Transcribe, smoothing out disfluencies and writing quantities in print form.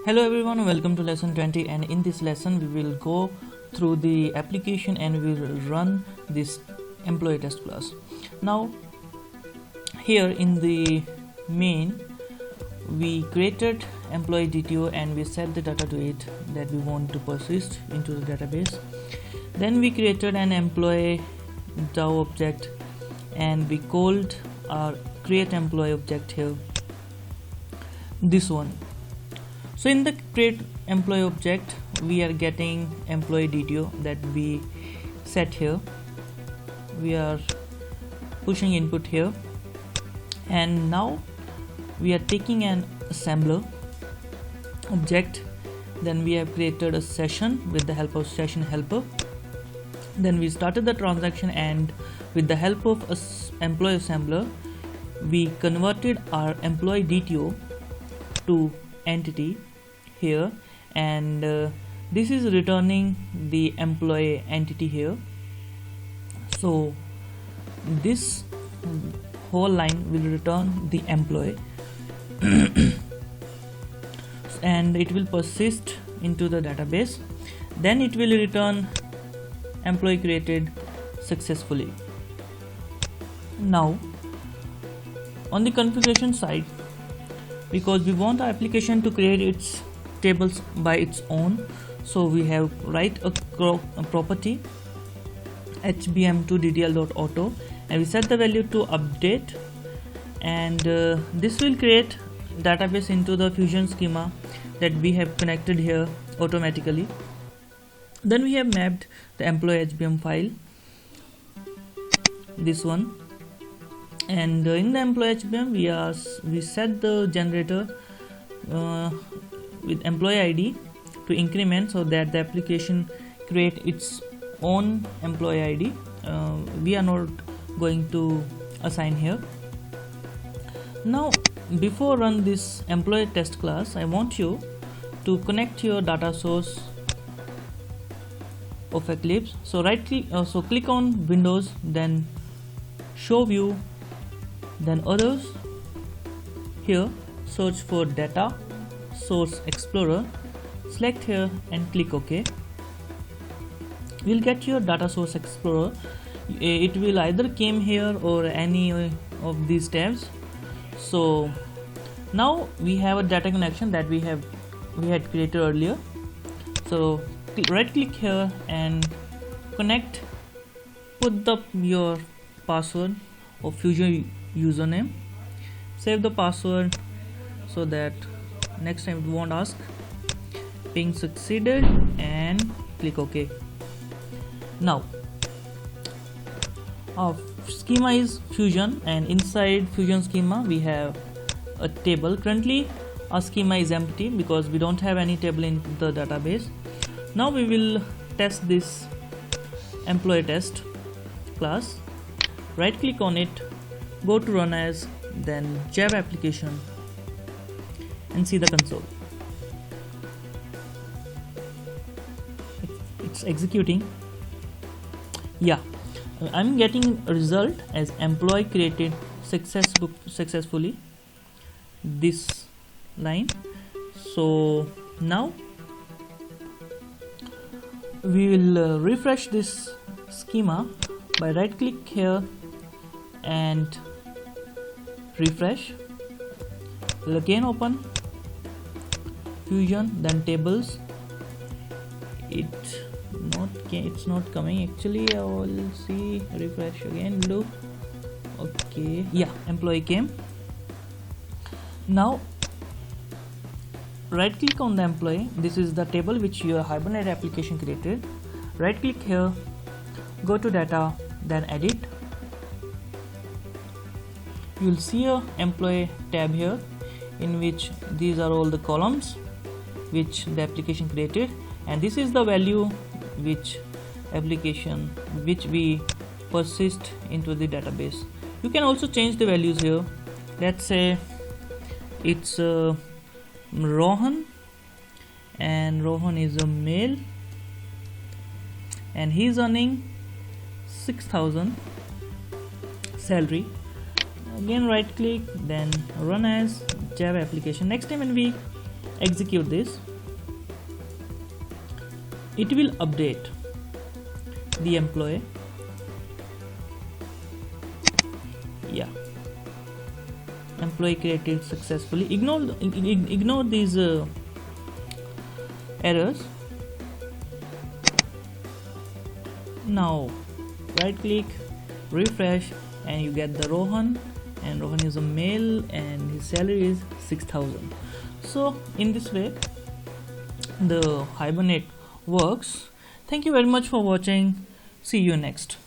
Hello everyone, welcome to lesson 20, and in this lesson we will go through the application and we will run this employee test class. Now here in the main we created employee DTO and we set the data to it that we want to persist into the database. Then we created an employee DAO object and we called our create employee object here, this one. So in the create employee object we are getting employee DTO that we set here. We are pushing input here, and now we are taking an assembler object. Then we have created a session with the help of session helper. Then we started the transaction, and with the help of employee assembler we converted our employee DTO to entity here, and this is returning the employee entity here. So this whole line will return the employee and it will persist into the database. Then it will return employee created successfully. Now on the configuration side, because we want our application to create its tables by its own, so we have write a property hbm2ddl.auto and we set the value to update, and this will create database into the fusion schema that we have connected here automatically. Then we have mapped the employee hbm file, this one, and in the employee hbm we set the generator with employee ID to increment so that the application create its own employee ID. We are not going to assign here. Now before run this employee test class, I want you to connect your data source of Eclipse. So click on Windows, then show view, then others. Here search for data source explorer, select here and click OK. You'll get your data source explorer. It will either came here or any of these tabs. So now we have a data connection that we had created earlier. So right click here and connect, put your password or Fusion username, save the password so that next time it won't ask. Ping succeeded and click OK. Now our schema is Fusion, and inside Fusion schema we have a table. Currently our schema is empty because we don't have any table in the database. Now we will test this employee test class. Right click on it, go to run as, then Java application and see the console. It's executing. Yeah, I'm getting a result as employee created successfully, this line. So now we will refresh this schema by right click here and refresh. We'll again open Fusion, then tables. It's not coming actually. I will see, refresh again, look. Okay, yeah, employee came. Now right click on the employee. This is the table which your Hibernate application created. Right click here, go to data, then edit. You'll see a employee tab here in which these are all the columns which the application created, and this is the value which we persist into the database. You can also change the values here. Let's say it's Rohan, and Rohan is a male and he's earning 6,000 salary. Again right click, then run as Java application. Next time when we execute this, it will update the employee. Yeah, employee created successfully. Ignore these errors. Now right click, refresh, and you get the Rohan, and Rohan is a male and his salary is 6,000. So in this way the Hibernate works. Thank you very much for watching. See you next.